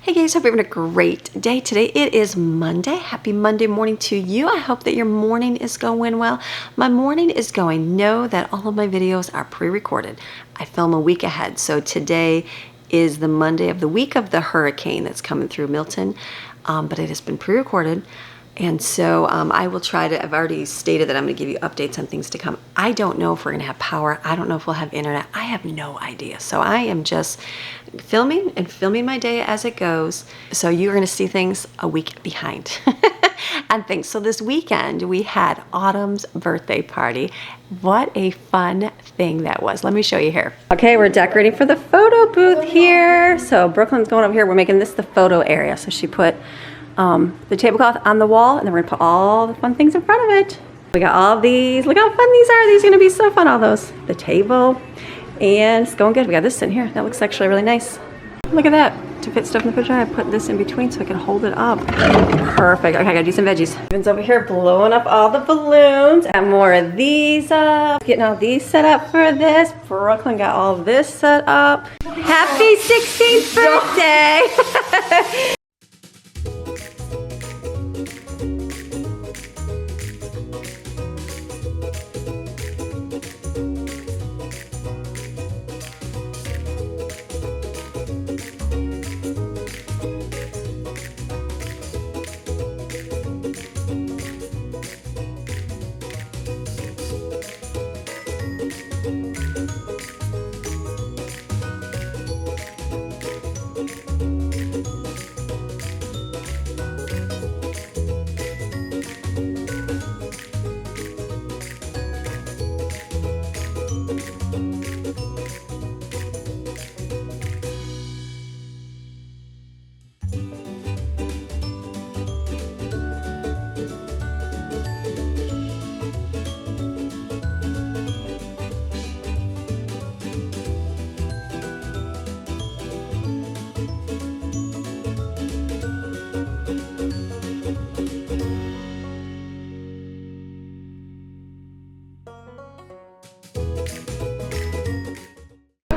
Hey guys, hope you're having a great day today. It is Monday. Happy Monday morning to you. I hope that your morning is going well. My morning is going. Know that all of my videos are pre-recorded. I film a week ahead. So today is the Monday of the week of the hurricane that's coming through Milton, but it has been pre-recorded. And so I will try to, I've already stated that I'm going to give you updates on things to come. I don't know if we're going to have power. I don't know if we'll have internet. I have no idea. So I am just filming my day as it goes. So you're going to see things a week behind and things. So this weekend we had Autumn's birthday party. What a fun thing that was. Let me show you here. Okay, we're decorating for the photo booth here. So Brooklyn's going over here. We're making this the photo area. So she put the tablecloth on the wall, and then we're gonna put all the fun things in front of it. We got all these. Look how fun these are. These are gonna be so fun, all those. The table, and it's going good. We got this in here. That looks actually really nice. Look at that. To fit stuff in the refrigerator, I put this in between so I can hold it up. Perfect. Okay, I gotta do some veggies. Evan's over here blowing up all the balloons. Got more of these up. Getting all these set up for this. Brooklyn got all this set up. Happy 16th birthday!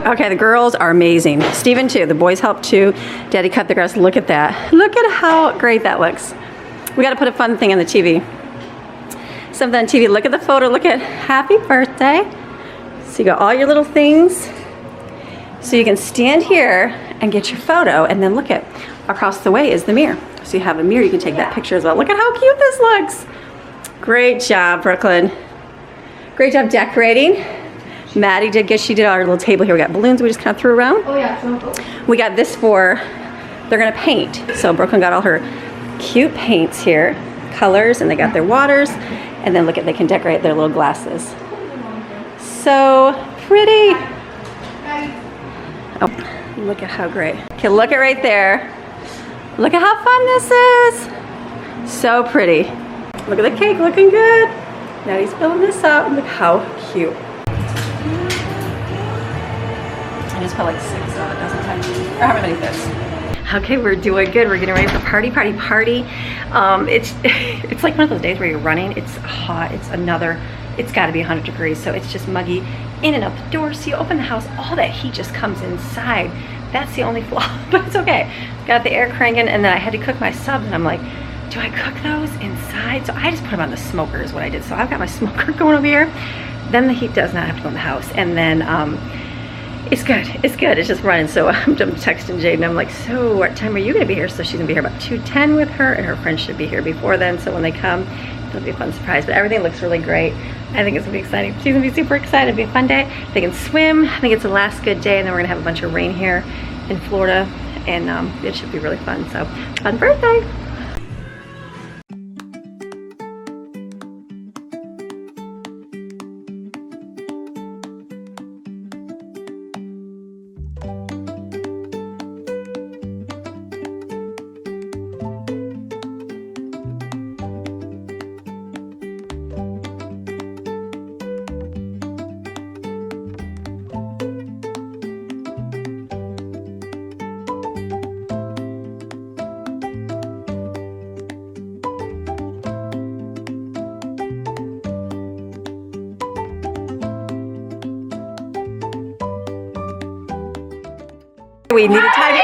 Okay, the girls are amazing. Steven too, the boys helped too. Daddy cut the grass, look at that. Look at how great that looks. We gotta put a fun thing on the TV. Something on TV, look at the photo, look at happy birthday. So you got all your little things. So you can stand here and get your photo, and then look at, across the way is the mirror. So you have a mirror, you can take that picture as well. Look at how cute this looks. Great job, Brooklyn. Great job decorating. Maddie she did our little table here. We got balloons we just kind of threw around. Oh yeah. We got this for, they're gonna paint. So Brooklyn got all her cute paints here, colors, and they got their waters. And then look at, they can decorate their little glasses. So pretty. Oh, look at how great. Okay, look at right there. Look at how fun this is. So pretty. Look at the cake looking good. Maddie's filling this up. Look how cute. I just put like 6 dozen times. Or however many fits. Okay, we're doing good. We're getting ready for party. It's like one of those days where you're running. It's hot. It's got to be 100 degrees. So it's just muggy in and out the door. So you open the house, all that heat just comes inside. That's the only flaw, but it's okay. Got the air cranking, and then I had to cook my subs, and I'm like, do I cook those inside? So I just put them on the smoker is what I did. So I've got my smoker going over here. Then the heat does not have to go in the house. And then it's good. It's just running. So I'm texting Jade, and I'm like, so what time are you gonna be here? So she's gonna be here about 2:10 with her, and her friends should be here before then. So when they come, it'll be a fun surprise. But everything looks really great. I think it's gonna be exciting. She's gonna be super excited. It'll be a fun day. They can swim. I think it's the last good day, and then we're gonna have a bunch of rain here in Florida, and it should be really fun. So fun birthday. We need a time.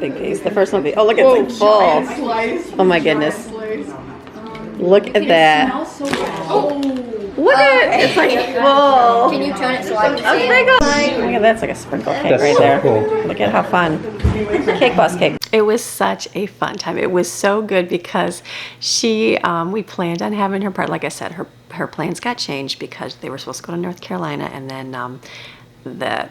big piece. The first one, oh look, it's like full. Oh my goodness. Look at that. Look at it. It's like full. Can you turn it so I can see it? Look at that's like a sprinkle cake right there. Cool. Look at how fun. Cake boss cake. It was such a fun time. It was so good because we planned on having her part. Like I said, her plans got changed because they were supposed to go to North Carolina, and then the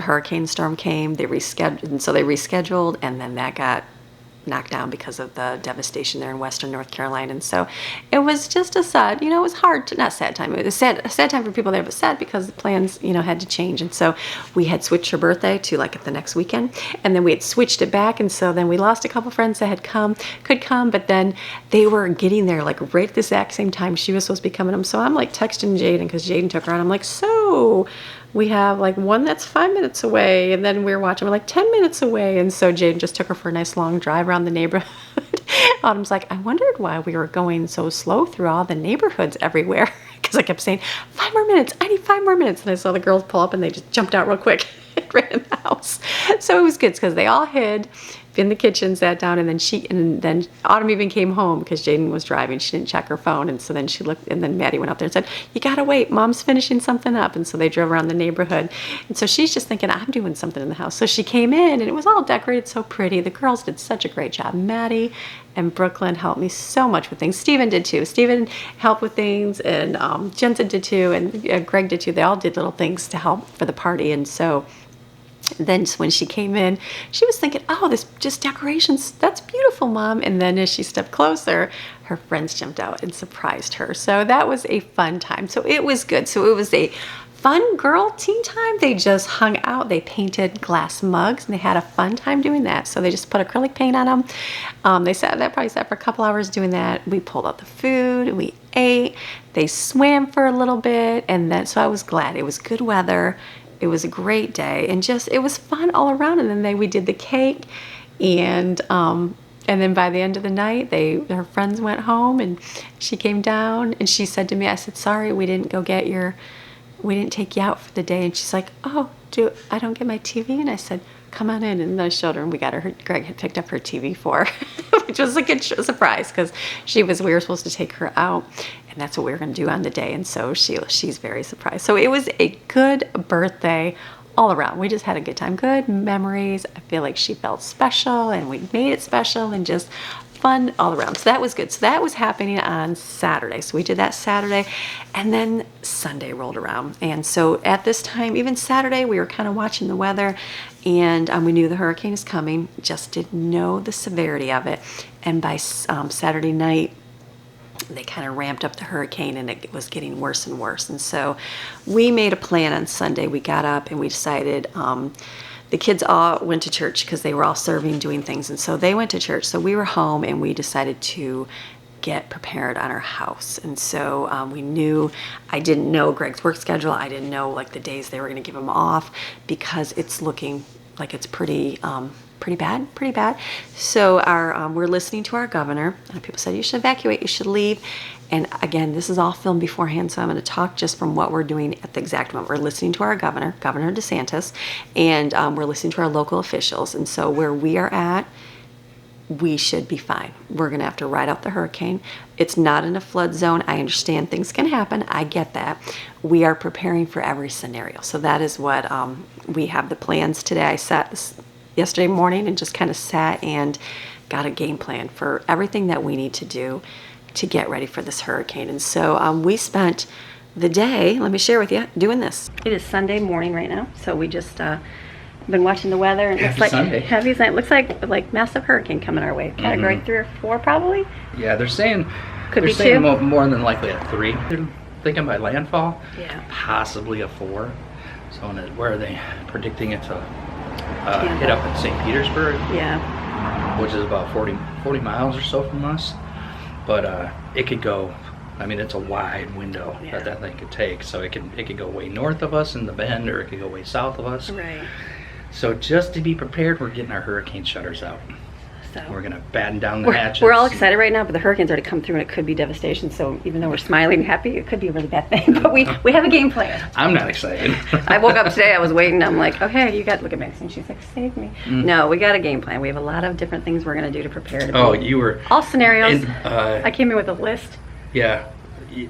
hurricane storm came. They rescheduled, and so they rescheduled, and then that got knocked down because of the devastation there in western North Carolina. And so it was just a sad, it was hard to, not sad time, it was a sad time for people there, but sad because the plans, had to change. And so we had switched her birthday to like the next weekend, and then we had switched it back. And so then we lost a couple friends that could come, but then they were getting there like right at the exact same time she was supposed to be coming. So I'm like texting Jaden, because Jaden took her out. I'm like, so we have like one that's 5 minutes away, and then we're watching, we're like 10 minutes away. And so Jaden just took her for a nice long drive around the neighborhood. Autumn's like, I wondered why we were going so slow through all the neighborhoods everywhere. Because I kept saying, 5 more minutes, I need 5 more minutes. And I saw the girls pull up and they just jumped out real quick and ran in the house. So it was good because they all hid in the kitchen, sat down, and then Autumn even came home because Jaden was driving. She didn't check her phone, and so then she looked, and then Maddie went out there and said, you gotta wait, Mom's finishing something up. And so they drove around the neighborhood, and so she's just thinking, I'm doing something in the house. So she came in, and it was all decorated so pretty. The girls did such a great job. Maddie and Brooklyn helped me so much with things. Steven did too. Steven helped with things, and Jensen did too, and Greg did too. They all did little things to help for the party. And so then when she came in, she was thinking, oh, this just decorations, that's beautiful, Mom. And then as she stepped closer, her friends jumped out and surprised her. So that was a fun time. So it was good. So it was a fun girl teen time. They just hung out. They painted glass mugs, and they had a fun time doing that. So they just put acrylic paint on them. They probably sat for a couple hours doing that. We pulled out the food, and we ate. They swam for a little bit, and then so I was glad. It was good weather. It was a great day, and just it was fun all around. And then we did the cake, and then by the end of the night, her friends went home, and she came down, and she said to me, I said, sorry, we didn't take you out for the day. And she's like, oh, I don't get my TV? And I said, come on in. And I showed her, and Greg had picked up her TV for her, which was a good surprise because we were supposed to take her out, and that's what we were going to do on the day. And so she's very surprised. So it was a good birthday all around. We just had a good time, good memories. I feel like she felt special, and we made it special, and just fun all around. So that was good. So that was happening on Saturday. So we did that Saturday, and then Sunday rolled around. And so at this time, even Saturday, we were kind of watching the weather, and we knew the hurricane is coming, just didn't know the severity of it. And by Saturday night, they kind of ramped up the hurricane, and it was getting worse and worse. And so we made a plan on Sunday. We got up and we decided, the kids all went to church because they were all serving, doing things. And so they went to church. So we were home, and we decided to get prepared on our house. And so I didn't know Greg's work schedule. I didn't know like the days they were going to give him off, because it's looking like it's pretty bad. So we're listening to our governor. People said, you should evacuate, you should leave. And again, this is all filmed beforehand, so I'm going to talk just from what we're doing at the exact moment. We're listening to our Governor DeSantis, and we're listening to our local officials. And so where we are at, we should be fine. We're going to have to ride out the hurricane. It's not in a flood zone. I understand things can happen. I get that. We are preparing for every scenario. So that is what we have the plans today. I sat this yesterday morning and just kind of sat and got a game plan for everything that we need to do to get ready for this hurricane. And so we spent the day, let me share with you, doing this. It is Sunday morning right now, so we just been watching the weather, and it's like Sunday. Heavy Sunday. It looks like massive hurricane coming our way. Category 3 or 4 probably. Yeah, they're saying could they're be saying 2. more than likely a 3. They're thinking by landfall, possibly a 4. So where are they predicting it to hit up at St. Petersburg? Yeah. Which is about 40 miles or so from us. But it could go, I mean, it's a wide window that thing could take. So it could go way north of us in the bend, or it could go way south of us. Right. So just to be prepared, we're getting our hurricane shutters out. So we're gonna batten down the hatches. We're all excited right now, but the hurricane's already come through and it could be devastation. So even though we're smiling and happy, it could be a really bad thing. But we have a game plan. I'm not excited. I woke up today, I was waiting, I'm like, okay, you got to look at Maxine. She's like, save me. No, we got a game plan. We have a lot of different things we're gonna do to prepare to You were all scenarios. I came in with a list. Yeah,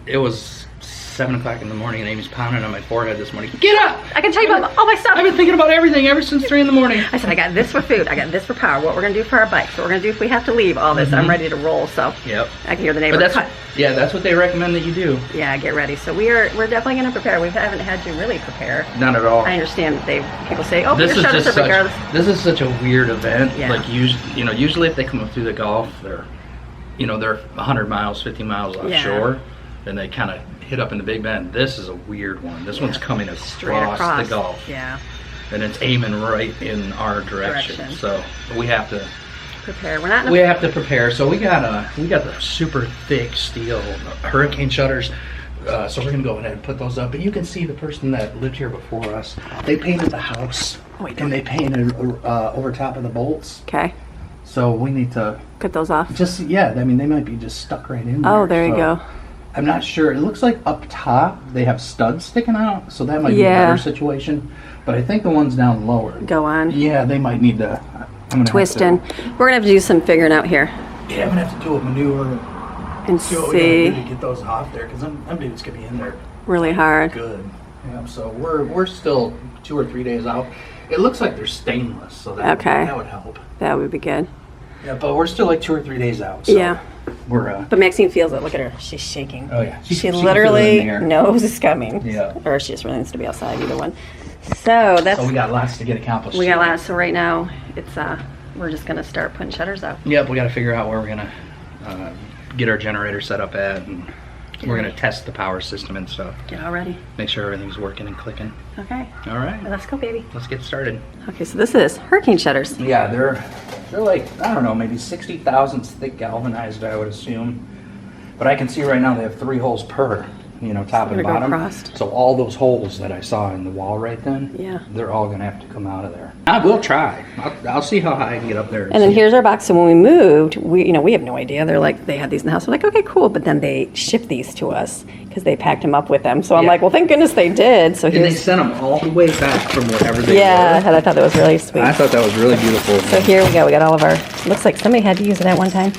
it was 7 o'clock in the morning and Amy's pounding on my forehead this morning. Get up! I can tell you about all my stuff. I've been thinking about everything ever since 3 in the morning. I said, I got this for food, I got this for power, what we're gonna do for our bikes, what we're gonna do if we have to leave, all this. I'm ready to roll, so yep. I can hear the neighbor. But that's what they recommend that you do. Yeah, get ready. So we're definitely gonna prepare. We haven't had to really prepare. None at all. I understand that people say, oh, this your shutters are regardless. This is such a weird event. Yeah. Like usually if they come up through the Gulf, they're 100 miles, 50 miles offshore, and they kind of hit up in the Big Bend. This is a weird one. This one's coming across the Gulf. Yeah. And it's aiming right in our direction. So we have to prepare. We have to prepare. So we got the super thick steel hurricane shutters. So we're gonna go ahead and put those up. And you can see the person that lived here before us. They painted the house, and they painted over top of the bolts. Okay. So we need to cut those off. I mean, they might be just stuck right in there. Oh, there you go. I'm not sure. It looks like up top they have studs sticking out, so that might be a better situation. But I think the ones down lower go on. Yeah, they might need to. Twist in. We're gonna have to do some figuring out here. Yeah, I'm gonna have to do a maneuver and see what we gotta do to get those off there, because them dudes could be in there really hard. Good. Yeah. So we're still 2 or 3 days out. It looks like they're stainless, so that would help. That would be good. Yeah, but we're still like 2 or 3 days out. So yeah. We're but Maxine feels it. Look at her. She's shaking. Oh yeah. She literally knows it's coming. Yeah. Or she just really needs to be outside. Either one. So we got lots to get accomplished. We got lots. So right now it's we're just gonna start putting shutters out. Yep. We got to figure out where we're gonna get our generator set up at, and we're gonna test the power system and stuff. Get all ready. Make sure everything's working and clicking. Okay. All right. Let's go, baby. Let's get started. Okay. So this is hurricane shutters. Yeah, they're like, I don't know, maybe 60 thousandths thick galvanized, I would assume. But I can see right now they have 3 holes per, top and bottom. So all those holes that I saw in the wall right then, they're all gonna have to come out of there. I will try. I'll see how high I can get up there. And then here's our box. So when we moved, we have no idea. They're like, they had these in the house. We're like, okay, cool. But then they shipped these to us because they packed them up with them. So I'm like, well, thank goodness they did. So they sent them all the way back from wherever they were. Yeah, and I thought that was really sweet. I thought that was really beautiful. So here we go. We got all of our, looks like somebody had to use it at one time.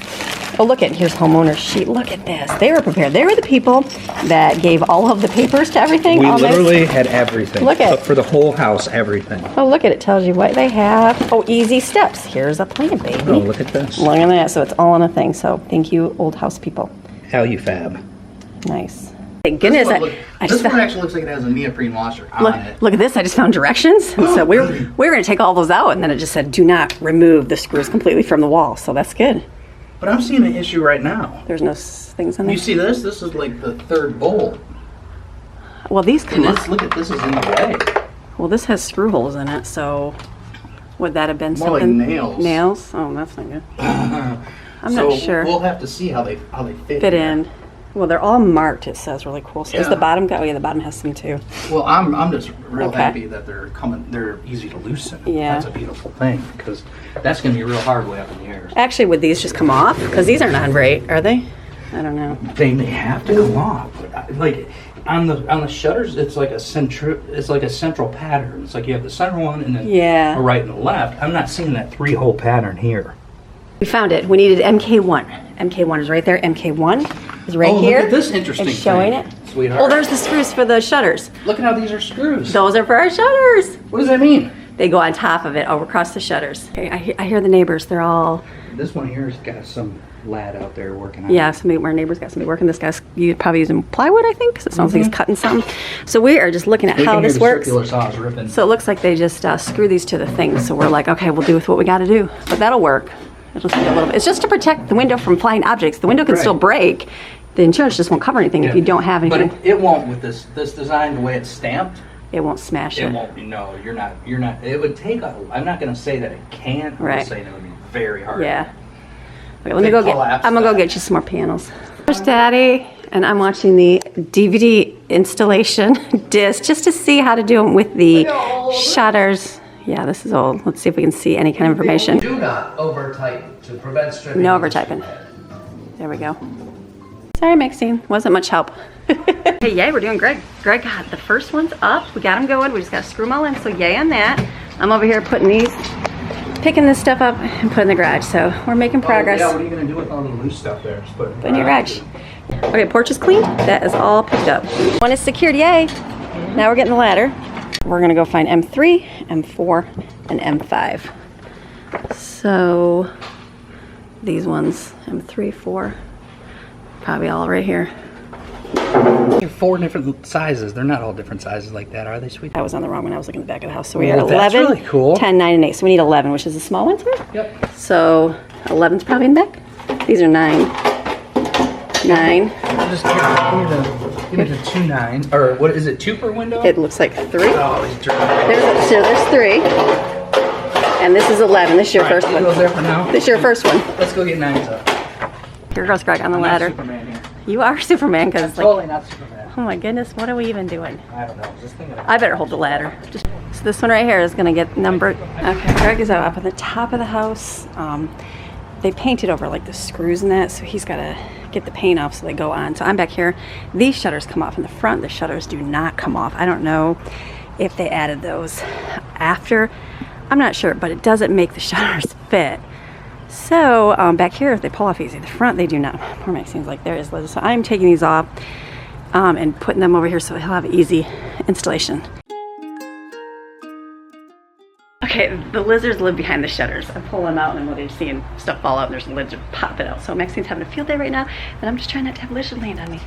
Oh, look at, here's homeowner's sheet. Look at this. They were prepared. They were the people that gave all of the papers to everything. We literally had everything. Look at for the whole house, everything. Oh, look at it. Tells you what they have. Oh, easy steps. Here's a plan, baby. Oh, look at this. Look at that. So it's all in a thing. So thank you, old house people. How you fab. Nice. Thank goodness. This one actually looks like it has a neoprene washer on it. Look at this. I just found directions. And so we were going to take all those out, and then it just said, do not remove the screws completely from the wall. So that's good. But I'm seeing an issue right now. There's no things on there. You see this? This is like the 3rd bolt. Well, these come up. Look at this is in the way. Well, this has screw holes in it, so would that have been more something? Like nails. Nails? Oh, that's not good. I'm not sure. We'll have to see how they fit in. Well, they're all marked. It says really cool. So is the bottom got? Oh yeah, the bottom has some too. Well, I'm just real happy that they're coming. They're easy to loosen. Yeah, that's a beautiful thing because that's going to be real hard way up in the air. Actually, would these just come off? Because these are not great, are they? I don't know. They may have to come off. Like on the shutters, it's like a central pattern. It's like you have the center one and then a right and a left. I'm not seeing that 3-hole pattern here. We found it. We needed MK1. MK1 is right there. MK1 is right here. Look at this interesting it's showing thing, it. Sweetheart. Oh, there's the screws for the shutters. Look at how these are screws. Those are for our shutters. What does that mean? They go on top of it, over across the shutters. Okay, I hear the neighbors. They're all... This one here has got some lad out there working on it. Yeah, our neighbors got somebody working. This guy's probably using plywood, I think, because it sounds like he's cutting something. So we are just looking at how this works. Circular saws ripping. So it looks like they just screw these to the thing. So we're like, okay, we'll do with what we got to do. But that'll work. It'll take a little bit. It's just to protect the window from flying objects. The window can still break. The insurance just won't cover anything if you don't have anything. But it won't with this design, the way it's stamped. It won't smash it. It won't be. No, you're not. It would take I'm not going to say that it can't. I'm saying it would be very hard. Yeah. Okay, let me go I'm gonna go get you some more panels. There's Daddy, and I'm watching the DVD installation disc just to see how to do them with the shutters. Yeah, this is old. Let's see if we can see any kind of information. Do not over tighten To prevent stripping. No overtyping. There we go. Sorry, Maxine. Wasn't much help. Hey, yay, we're doing Greg. Greg got the first ones up. We got them going. We just got to screw them all in. So yay on that. I'm over here putting these, picking this stuff up and put in the garage. So we're making progress. Yeah, what are you going to do with all the loose stuff there? Just put it in your garage. Okay, porch is clean. That is all picked up. One is secured, yay. Now we're getting the ladder. We're gonna go find M3, M4, and M5. So these ones, M3, 4, probably all right here. They're 4 different sizes. They're not all different sizes like that, are they, sweet? I was on the wrong one. I was looking at the back of the house. So we are 11, that's really cool. 10, 9, and 8. So we need 11, which is a small one too. Yep. So 11's probably in the back. These are 9. 9. I'll just give me the 2 9. Or what is it, 2 per window? It looks like 3. Oh, he's drunk. There's 3. And this is 11. This is your first one. Goes there for now. This is your first one. Let's go get 9s up. Here goes Greg on the ladder. Superman here. You are Superman because Totally not Superman. oh my goodness, what are we even doing? I don't know. Just thinking I better hold the ladder. So this one right here is gonna get numbered. Okay, Greg is up at the top of the house. They painted over like the screws and that, so he's gotta get the paint off so they go on. So I'm back here. These shutters come off in the front. The shutters do not come off. I don't know if they added those after. I'm not sure, but it doesn't make the shutters fit. So back here, if they pull off easy, the front they do not. Poor Maxine's like, there is Liz. So I'm taking these off and putting them over here so he'll have easy installation. Okay, the lizards live behind the shutters. I pull them out and they're seeing stuff fall out and there's lizards popping out. So Maxine's having a field day right now and I'm just trying not to have lizards land on me.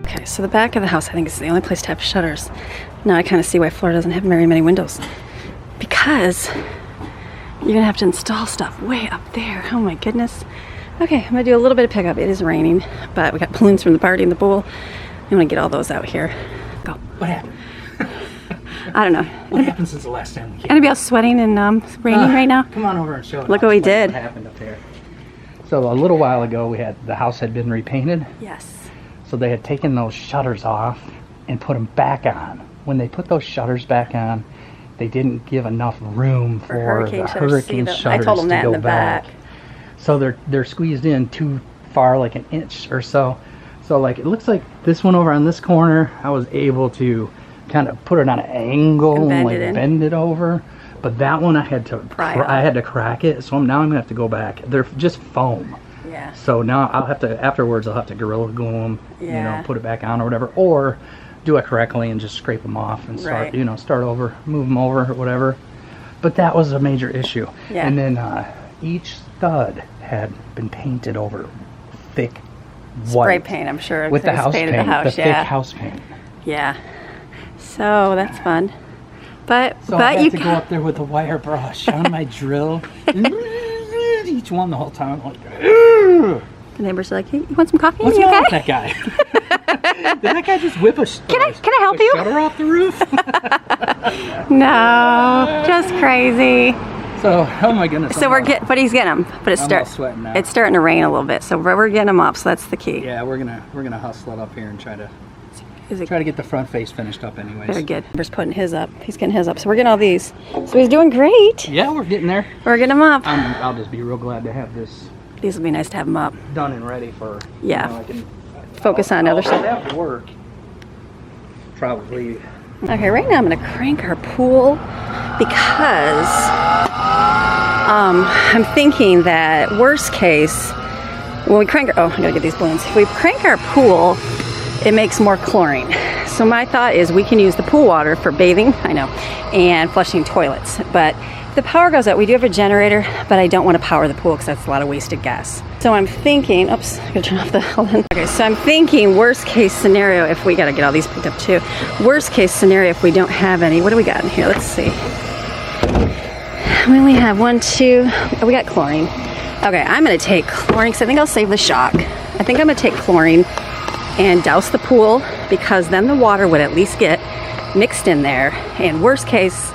Okay, so the back of the house I think is the only place to have shutters. Now I kind of see why Florida doesn't have very many windows. Because you're gonna have to install stuff way up there. Oh my goodness. Okay, I'm gonna do a little bit of pickup. It is raining, but we got balloons from the party in the pool. I'm gonna get all those out here. Go. What happened? I don't know. What happened since the last time we came? Anybody else sweating and raining right now? Come on over and show it. Look what we did. What happened up there. So a little while ago, the house had been repainted. Yes. So they had taken those shutters off and put them back on. When they put those shutters back on, they didn't give enough room for the hurricane shutters I told them that to in go the back. So they're squeezed in too far, like an inch or so. So like it looks like this one over on this corner, I was able to kind of put it on an angle and like bend it over. But that one I had to crack it. So now I'm gonna have to go back. They're just foam. Yeah. So now afterwards I'll have to Gorilla Glue them, you know, put it back on or whatever, or do it correctly and just scrape them off and start, you know, start over, move them over or whatever. But that was a major issue. Yeah. And then each stud had been painted over thick white. Spray paint, I'm sure. With the house paint, the thick house paint. Yeah. So that's fun. But I had to go up there with a wire brush on my drill. Each one the whole time. I'm like, the neighbors are like, hey, you want some coffee? What's wrong with that guy? Did that guy just whip Can I help you? Shutter off the roof? No, just crazy. So, oh my goodness. So but he's getting them. But it's starting to rain a little bit. So we're getting them up. So that's the key. Yeah, we're gonna hustle it up here and try to get the front face finished up anyways. Very good. He's putting his up. He's getting his up. So we're getting all these. So he's doing great. Yeah, we're getting there. We're getting them up. I'll just be real glad to have this. These will be nice to have them up. Done and ready for. Yeah. You know, I can focus on other stuff. That would work. Probably. Okay, right now I'm gonna crank our pool because I'm thinking that worst case, when we crank I gotta get these balloons. If we crank our pool, it makes more chlorine. So my thought is we can use the pool water for bathing, and flushing toilets. But if the power goes out, we do have a generator, but I don't want to power the pool because that's a lot of wasted gas. So I'm thinking, oops, I gotta turn off the oven. Okay, so I'm thinking worst case scenario, if we gotta get all these picked up too. Worst case scenario, if we don't have any, what do we got in here? Let's see. We only have 1, 2, we got chlorine. Okay, I'm gonna take chlorine because I think I'll save the shock. I think I'm gonna take chlorine and douse the pool, because then the water would at least get mixed in there. And worst case,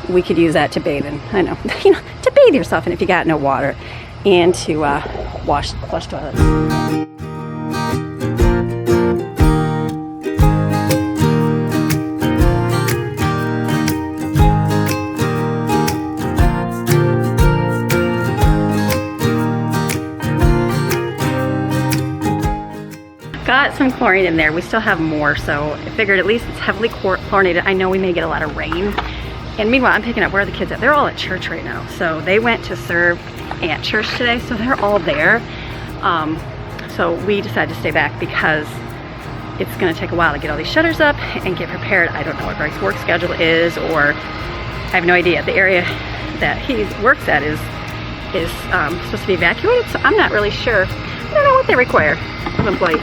we could use that to bathe in. I know, you know, to bathe yourself in if you got no water, and to flush toilets. Got some chlorine in there. We still have more, so I figured at least it's heavily chlorinated. I know we may get a lot of rain. And meanwhile, I'm picking up where are the kids at. They're all at church right now. So they went to serve at church today, so they're all there. So we decided to stay back because it's gonna take a while to get all these shutters up and get prepared. I don't know what Greg's work schedule is, or I have no idea. The area that he works at is supposed to be evacuated, so I'm not really sure. I don't know what they require of employees.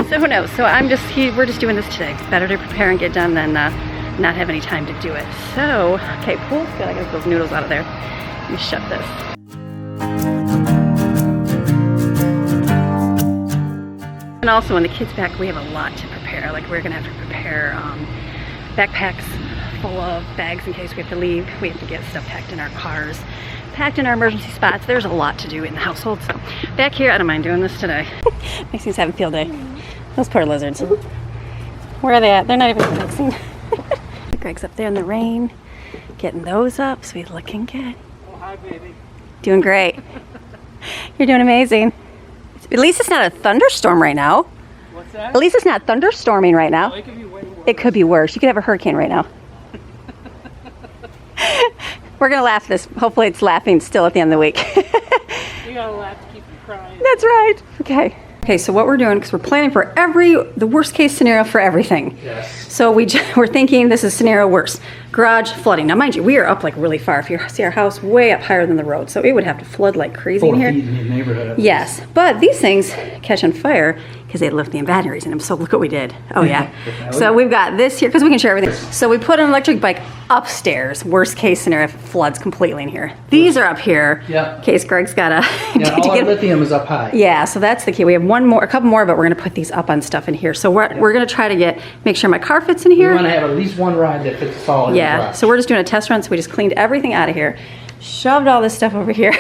So who knows? So we're just doing this today. It's better to prepare and get done than not have any time to do it. So, okay, pool. Good, I got those noodles out of there. Let me shut this. And also when the kids back, we have a lot to prepare. Like we're gonna have to prepare backpacks full of bags in case we have to leave. We have to get stuff packed in our cars, packed in our emergency spots. There's a lot to do in the household. So back here, I don't mind doing this today. Maxine's having a field day. Those poor lizards. Where are they at? They're not even Maxine. Greg's up there in the rain, getting those up, so he's looking good. Oh, hi, baby. Doing great. You're doing amazing. At least it's not a thunderstorm right now. What's that? At least it's not thunderstorming right now. Oh, it could be way worse. It could be worse. You could have a hurricane right now. We're gonna laugh this. Hopefully it's laughing still at the end of the week. You gotta laugh to keep from crying. That's right. Okay. Okay, so what we're doing, because we're planning for the worst case scenario for everything. Yes. So we're thinking this is scenario worst. Garage flooding. Now mind you, we are up like really far. If you see our house, way up higher than the road. So it would have to flood like crazy in 4 here. feet in the neighborhood. Yes, but these things catch on fire because they had lithium batteries in them. So look what we did. Oh yeah. So we've got this here, because we can share everything. So we put an electric bike upstairs. Worst case scenario if it floods completely in here. These are up here. Yeah. In case Greg's got to Yeah, all our lithium is up high. Yeah, so that's the key. We have a couple more, but we're gonna put these up on stuff in here. So we're gonna try to make sure my car fits in here. We want to have at least one ride that fits us all in the Yeah, garage. so we're just doing a test run. So we just cleaned everything out of here, shoved all this stuff over here,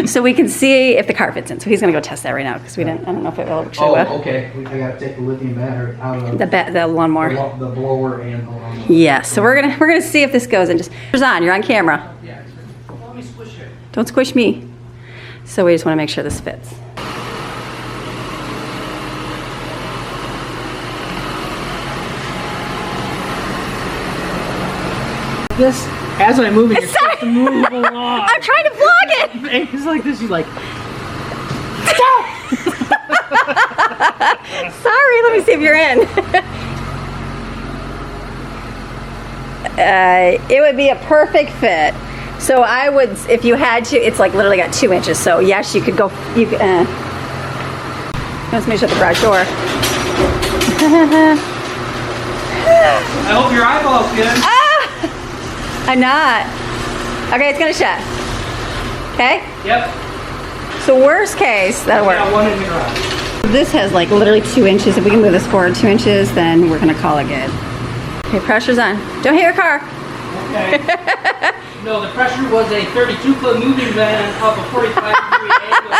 so we can see if the car fits in. So he's gonna go test that right now because I don't know if it will actually. Oh, okay. I got to take the lithium battery out of The lawnmower. the blower and the lawnmower. Yeah, so we're gonna see if this goes, and just you're on camera. Yeah. Let me squish it. Don't squish me. So we just want to make sure this fits. This, as I'm moving, it's supposed to move along. I'm trying to vlog it. It's like this. You're like, Sorry, let me see if you're in. It would be a perfect fit. So I would, if you had to, it's like literally got 2 inches. So yes, you could go, let's make sure the garage door. I hope your eyeball's good. I'm not. Okay, it's gonna shut. Okay? Yep. So worst case, that'll work. Got one in the garage. This has like literally 2 inches. If we can move this forward 2 inches, then we're gonna call it good. Okay, pressure's on. Don't hit your car. Okay. No, the pressure was a 32-foot moving van up a 45-degree angle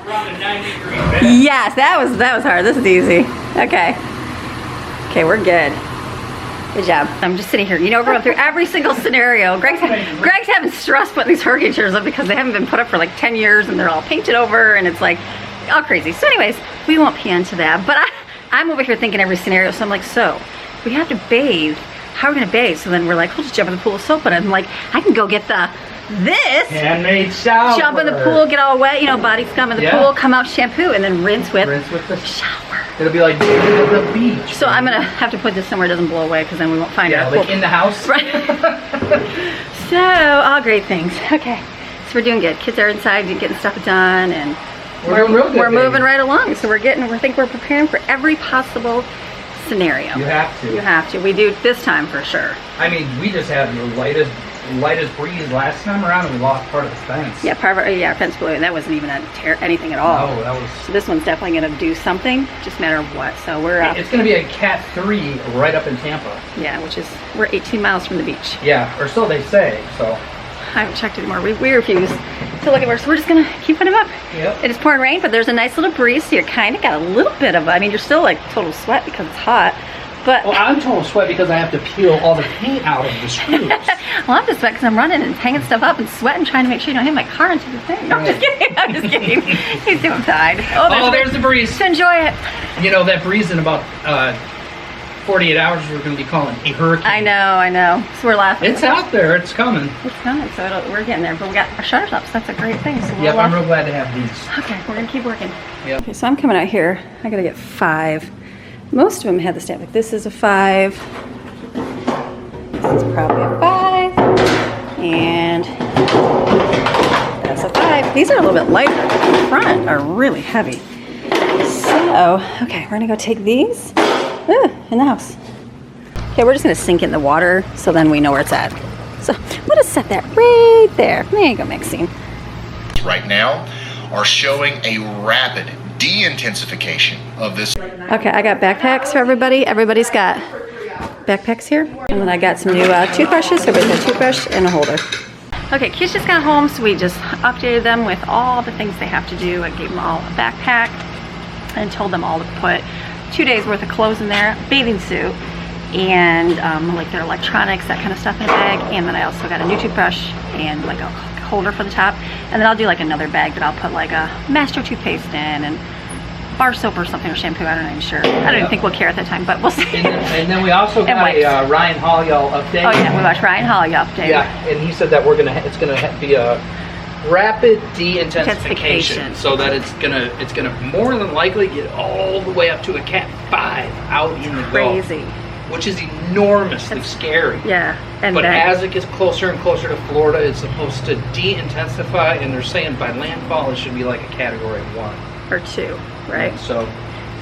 around a 90-degree bend. Yes, that was hard. This is easy. Okay. Okay, we're good. Good job. I'm just sitting here, we're going through every single scenario. Greg's having stress putting these hurricane chairs up because they haven't been put up for like 10 years and they're all painted over and it's like all crazy. So anyways, we won't pee into that. But I'm over here thinking every scenario. So I'm like, so we have to bathe. How are we gonna bathe? So then we're like, we'll just jump in the pool of soap. But I'm like, I can go get this. Handmade shower. Jump in the pool, get all wet, body scum in the pool, come out shampoo, and then rinse with the shower. It'll be like bathing at the beach. So I'm gonna have to put this somewhere it doesn't blow away because then we won't find it. Yeah, like in the house. Right. So all great things. Okay. So we're doing good. Kids are inside getting stuff done, and we're doing real good, we're moving right along. So I think we're preparing for every possible scenario. You have to. You have to. We do this time for sure. I mean, we just have the lightest lightest breeze last time around, and we lost part of the fence. Yeah, part of our fence blew, and that wasn't even anything at all. No, that was. So this one's definitely going to do something, just a matter of what. So we're. It's going to be a Cat 3 right up in Tampa. Yeah, we're 18 miles from the beach. Yeah, or so they say. So. I haven't checked anymore. We refuse to look at where, so we're just gonna keep putting them up. Yep. It is pouring rain, but there's a nice little breeze, so you're kind of got a little bit of. I mean, you're still like total sweat because it's hot. But well, I'm total sweat because I have to peel all the paint out of the screws. well, I'm just sweat because I'm running and hanging stuff up and sweating, trying to make sure you don't hit my car into the thing. No, I'm just kidding. I'm just kidding. He's doing fine. Oh, there's the breeze. So enjoy it. You know that breeze in about 48 hours we're going to be calling a hurricane. I know. So we're laughing. It's out there. It's coming. It's coming. So we're getting there. But we got our shutters up, so that's a great thing. So yep, I'm real glad to have these. Okay, we're going to keep working. Yep. Okay, so I'm coming out here. I got to get 5. Most of them had the stamp. Like this is a 5. This is probably a 5. And that's a 5. These are a little bit lighter. The front are really heavy. So, okay, we're going to go take these. In the house. Okay, we're just gonna sink it in the water so then we know where it's at. So we'll just set that right there. There you go, Maxine. Right now are showing a rapid de-intensification of this. Okay, I got backpacks for everybody. Everybody's got backpacks here. And then I got some new toothbrushes. Everybody's got a toothbrush and a holder. Okay, kids just got home, so we just updated them with all the things they have to do. I gave them all a backpack and told them all to put 2 days worth of clothes in there, bathing suit, and like their electronics, that kind of stuff in a bag. And then I also got a new toothbrush and like a holder for the top. And then I'll do like another bag that I'll put like a Master toothpaste in and bar soap or something, or shampoo. I don't know, I'm sure. I don't even think we'll care at that time, but we'll see. And then we also got a Ryan Holyall update. Oh yeah, we watched Ryan Holyall update. Yeah, and he said that it's gonna be a rapid de-intensification, so that it's gonna more than likely get all the way up to a Cat 5 out in the Gulf, which is enormously scary. Yeah, but as it gets closer and closer to Florida, it's supposed to de-intensify, and they're saying by landfall it should be like a Category 1 or 2, right? So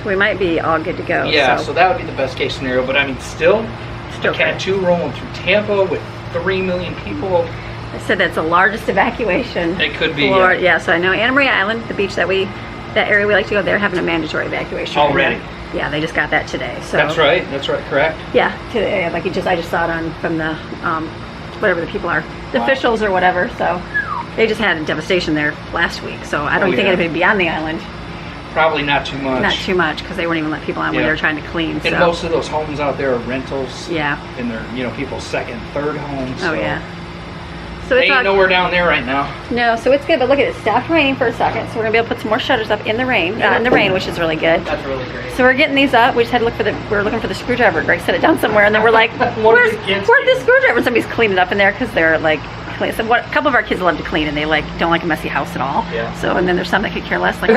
we might be all good to go. Yeah, so that would be the best case scenario. But I mean, still a Cat 2 rolling through Tampa with 3 million people. I said that's the largest evacuation. It could be. Yeah, so I know Anna Maria Island, the beach that area we like to go, they're having a mandatory evacuation already. Yeah, they just got that today. So that's right, correct. Yeah, today, like I just saw it from the whatever the people are, the officials or whatever. So they just had a devastation there last week. So I don't think anybody would be on the island. Probably not too much. Not too much, because they wouldn't even let people on when they were trying to clean. And most of those homes out there are rentals. Yeah. And they're people's second, third homes. Oh yeah. So it's ain't nowhere down there right now. No, so it's good, but look at it, stopped raining for a second, so we're gonna be able to put some more shutters up in the rain, which is really good. That's really great. So we're getting these up. We just had to look we were looking for the screwdriver. Greg set it down somewhere, and then we're like, where's the screwdriver? Somebody's cleaning it up in there because they're like, a couple of our kids love to clean, and they don't like a messy house at all. Yeah. So, and then there's some that could care less, like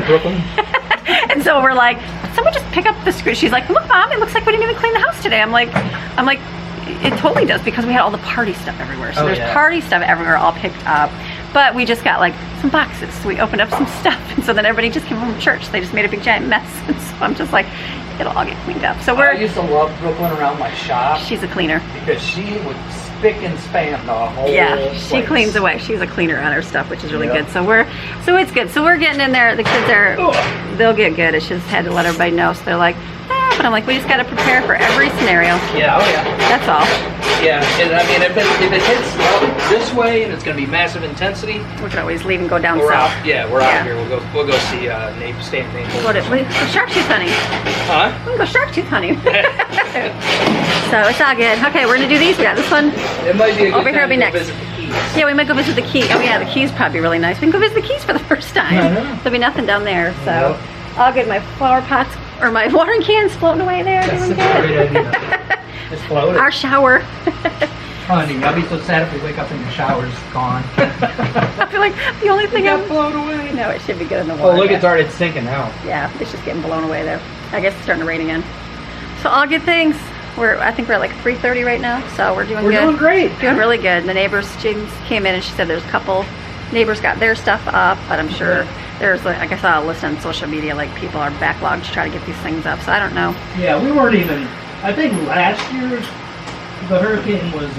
Brooklyn. And so we're like, someone just pick up the screw. She's like, look, Mom, it looks like we didn't even clean the house today. I'm like, it totally does, because we had all the party stuff everywhere. So there's party stuff everywhere all picked up. But we just got like some boxes. So we opened up some stuff. And so then everybody just came home from church. They just made a big giant mess. And so I'm just like, it'll all get cleaned up. So I used to love Brooklyn around my shop. She's a cleaner. Because she would spick and span the whole she cleans away. She's a cleaner on her stuff, which is really good. So it's good. So we're getting in there. The kids they'll get good. It's just had to let everybody know. So they're like, but I'm like, we just got to prepare for every scenario. Yeah, oh yeah. That's all. Yeah, and I mean, if it hits this way and it's going to be massive intensity, we can always leave and go down south. We're out here. We'll go see stay in Naples. We'll go shark tooth hunting. Huh? We'll go shark tooth hunting. So it's all good. Okay, we're gonna do these. We got this one. It might be a good over here. Will be next. Visit the Keys. Yeah, we might go visit the Keys. Oh yeah, the Keys probably really nice. We can go visit the Keys for the first time. There'll be nothing down there. So I'll get my flower pots or my watering cans floating away there. That's doing a good. great idea. Just float it. Our shower. Honey, I'll be so sad if we wake up and the shower's gone. I feel like the only thing got blown away. No, it should be good in the water. Oh, look, it's sinking now. Yeah, it's just getting blown away there. I guess it's starting to rain again. So all good things. I think we're at like 3:30 right now, so we're doing good. We're doing great. Doing really good. And the neighbors, James came in and she said there's a couple neighbors got their stuff up, but I'm sure there's, like I saw a list on social media, like people are backlogged to try to get these things up, so I don't know. Yeah, we weren't even, I think last year the hurricane was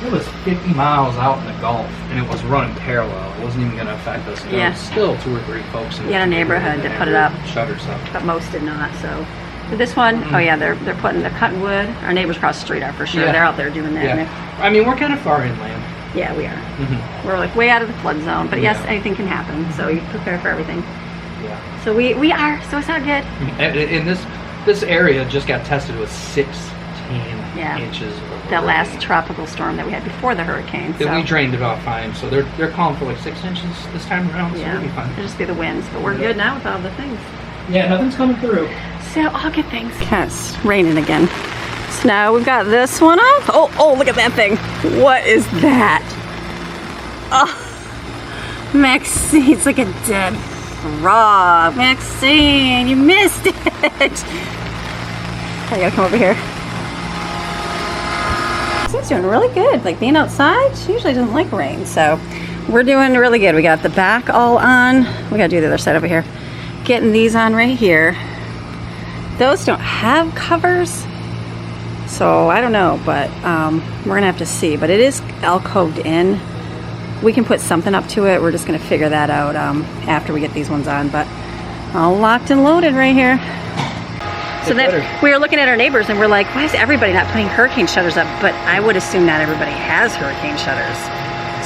It was 50 miles out in the Gulf, and it was running parallel. It wasn't even going to affect us. Yeah. Still 2 or 3 folks in a neighborhood that put it up. Shutters up. But most did not, so. But this one, oh yeah, they're cutting wood. Our neighbors across the street are for sure. Yeah. They're out there doing that. Yeah. I mean, we're kind of far inland. Yeah, we are. We're like way out of the flood zone, but yes, anything can happen. So you prepare for everything. Yeah. So we are. So it's not good. In this area just got tested with 16 inches. That last tropical storm that we had before the hurricane. So. We drained it off fine, so they're calling for like 6 inches this time around. So it'll be fine. It'll just be the winds, but we're good now with all the things. Yeah, nothing's coming through. So all good things. It's raining again. So now we've got this one off. Oh, look at that thing. What is that? Oh, Maxine, it's like a dead frog. Maxine, you missed it. I gotta come over here. She's doing really good. Like being outside, she usually doesn't like rain. So we're doing really good. We got the back all on. We gotta do the other side over here. Getting these on right here. Those don't have covers. So I don't know, but we're gonna have to see. But it is alcoved in. We can put something up to it. We're just gonna figure that out after we get these ones on. But all locked and loaded right here. So then we were looking at our neighbors and we're like, why is everybody not putting hurricane shutters up? But I would assume not everybody has hurricane shutters.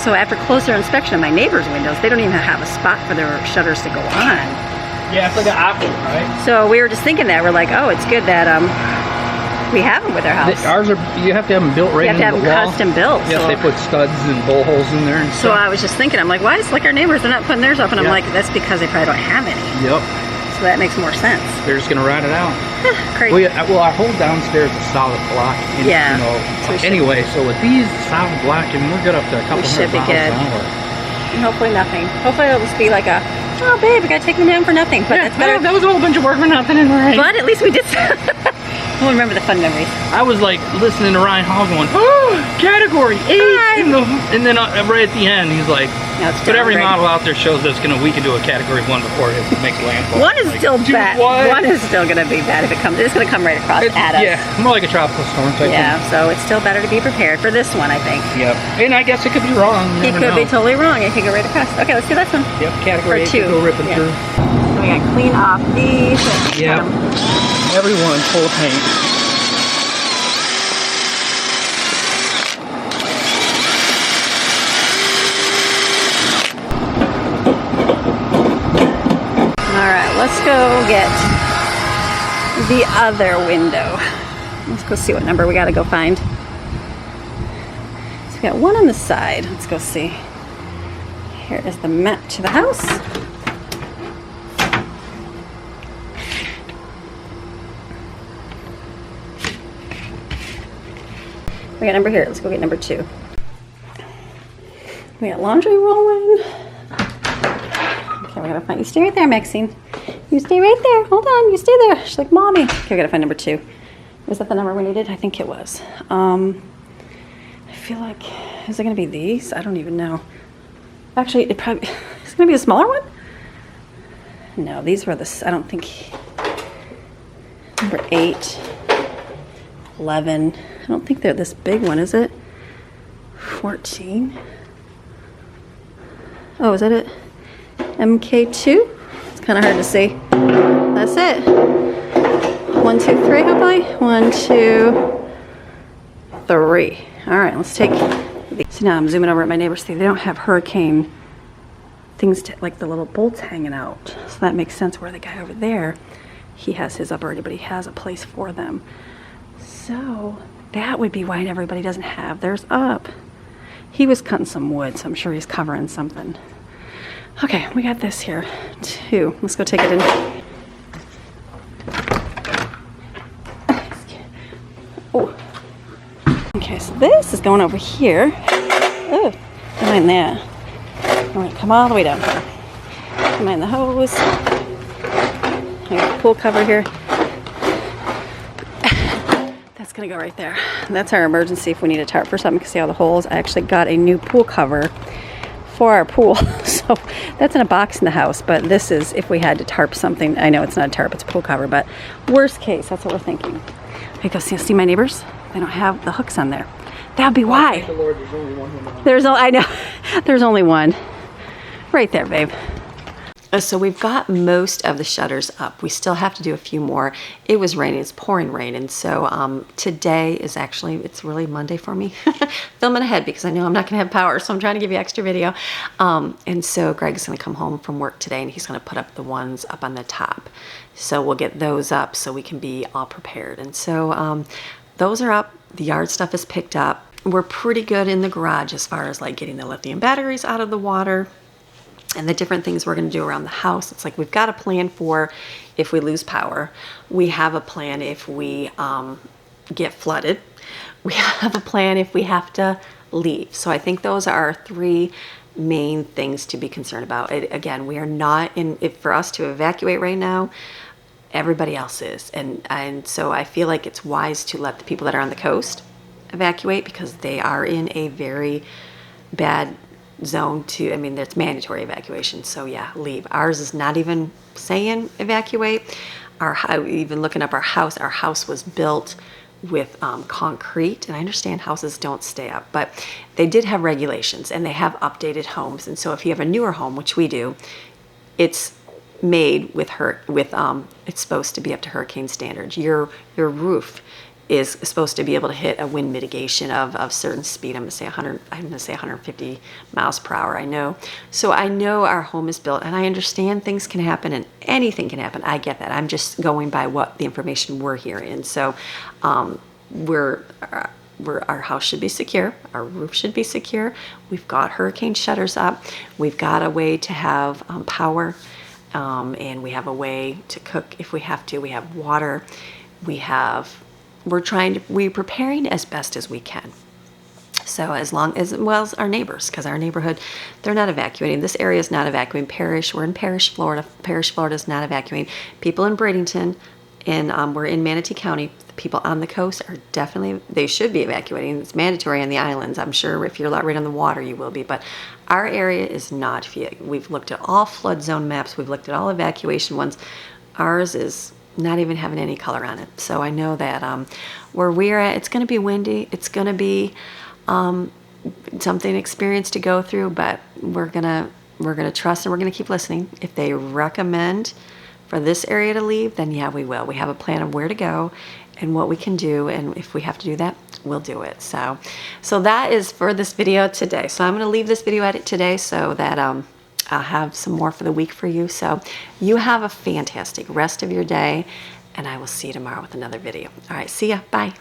So after closer inspection of my neighbors' windows, they don't even have a spot for their shutters to go on. Yeah, it's like an option, right? So we were just thinking that. We're like, oh, it's good that we have them with our house. Ours are, you have to have them built right into the wall. You have to have them custom built. Yes, so. They put studs and bowl holes in there and so stuff. I was just thinking, I'm like, why is like our neighbors, they're not putting theirs up? And I'm like, that's because they probably don't have any. Yep. So that makes more sense. They're just going to ride it out. Crazy. Well, our whole downstairs is solid block. And, yeah. You know, so anyway, so with these solid block, I mean, we're good up to a couple hundred miles an hour. And hopefully nothing. Hopefully it'll just be like a, oh babe, we gotta take me down for nothing. But yeah, that's better. That was a whole bunch of work for nothing in the rain. But at least we did. We'll remember the fun memories. I was like listening to Ryan Hall going, oh, category 8. And then right at the end, he's like, no, but every model out there shows that we can do a category 1 before it makes landfall. One is like, still bad. What? One is still gonna be bad if it comes. It's gonna come right across at us. Yeah, more like a tropical storm type thing. So it's still better to be prepared for this one, I think. Yep. And I guess it could be wrong. It could be totally wrong. It could go right across. Okay, let's do this one. Yep, category 8 could go ripping through. So we gotta clean off these. Yep. Everyone full of paint. Let's go get the other window. Let's go see what number we gotta go find. So we got one on the side. Let's go see. Here is the map to the house. We got number here. Let's go get number 2. We got laundry rolling. Okay, we gotta find. You stay right there, Maxine. You stay right there. Hold on. You stay there. She's like, mommy. Okay, we gotta find number 2. Was that the number we needed? I think it was. I feel like, is it gonna be these? I don't even know. Actually, it probably is it gonna be a smaller one. No, these were the. I don't think. Number 8, 11. I don't think they're this big one, is it? 14. Oh, is that it? MK2? It's kind of hard to see. That's it. 1, 2, 3, hopefully. 1, 2, 3. All right, let's take these. So now I'm zooming over at my neighbors. See, they don't have hurricane things like the little bolts hanging out. So that makes sense where the guy over there, he has his up already, but he has a place for them. So that would be why everybody doesn't have theirs up. He was cutting some wood, so I'm sure he's covering something. Okay, we got this here, 2. Let's go take it in. Oh. Okay, so this is going over here. Oh, don't mind that. All right, come all the way down here. Don't mind the hose. I got the pool cover here. That's gonna go right there. That's our emergency if we need a tarp for something. You can see all the holes. I actually got a new pool cover for our pool. So that's in a box in the house, but this is if we had to tarp something. I know it's not a tarp, it's a pool cover, but worst case, that's what we're thinking. Okay, go see my neighbors. They don't have the hooks on there. That'd be why. Thank the Lord, there's only one window. I know. There's only one. Right there, babe. So we've got most of the shutters up. We still have to do a few more. It was raining, it's pouring rain, and so today is actually, it's really Monday for me. Filming ahead because I know I'm not gonna have power, so I'm trying to give you extra video. And so Greg's gonna come home from work today and he's gonna put up the ones up on the top. So we'll get those up so we can be all prepared. And so those are up, the yard stuff is picked up. We're pretty good in the garage as far as like getting the lithium batteries out of the water and the different things we're going to do around the house. It's like we've got a plan for if we lose power. We have a plan if we get flooded. We have a plan if we have to leave. So I think those are our three main things to be concerned about. Again, we are not in, for us to evacuate right now, everybody else is. And so I feel like it's wise to let the people that are on the coast evacuate because they are in a very bad zone to, I mean, it's mandatory evacuation. So yeah, leave. Ours is not even saying evacuate. Even looking up our house was built with concrete, and I understand houses don't stay up, but they did have regulations and they have updated homes. And so if you have a newer home, which we do, it's made with it's supposed to be up to hurricane standards. Your roof is supposed to be able to hit a wind mitigation of certain speed. I'm gonna say 150 miles per hour. I know. So I know our home is built, and I understand things can happen and anything can happen. I get that. I'm just going by what the information we're hearing. And so our house should be secure. Our roof should be secure. We've got hurricane shutters up. We've got a way to have power, and we have a way to cook if we have to. We have water. We're preparing as best as we can. So as well as our neighbors, because our neighborhood, they're not evacuating. This area is not evacuating. We're in Parrish, Florida. Parrish, Florida is not evacuating. People in Bradenton, and we're in Manatee County. The people on the coast are definitely, they should be evacuating. It's mandatory on the islands. I'm sure if you're right on the water, you will be. But our area is not. We've looked at all flood zone maps. We've looked at all evacuation ones. Ours is not even having any color on it. So I know that where we're at, it's going to be windy. It's going to be something experience to go through, but we're gonna trust and we're gonna keep listening. If they recommend for this area to leave, then yeah, we will. We have a plan of where to go and what we can do, and if we have to do that, we'll do it. So that is for this video today. So I'm gonna leave this video edit today so that I'll have some more for the week for you. So you have a fantastic rest of your day, and I will see you tomorrow with another video. All right, see ya. Bye.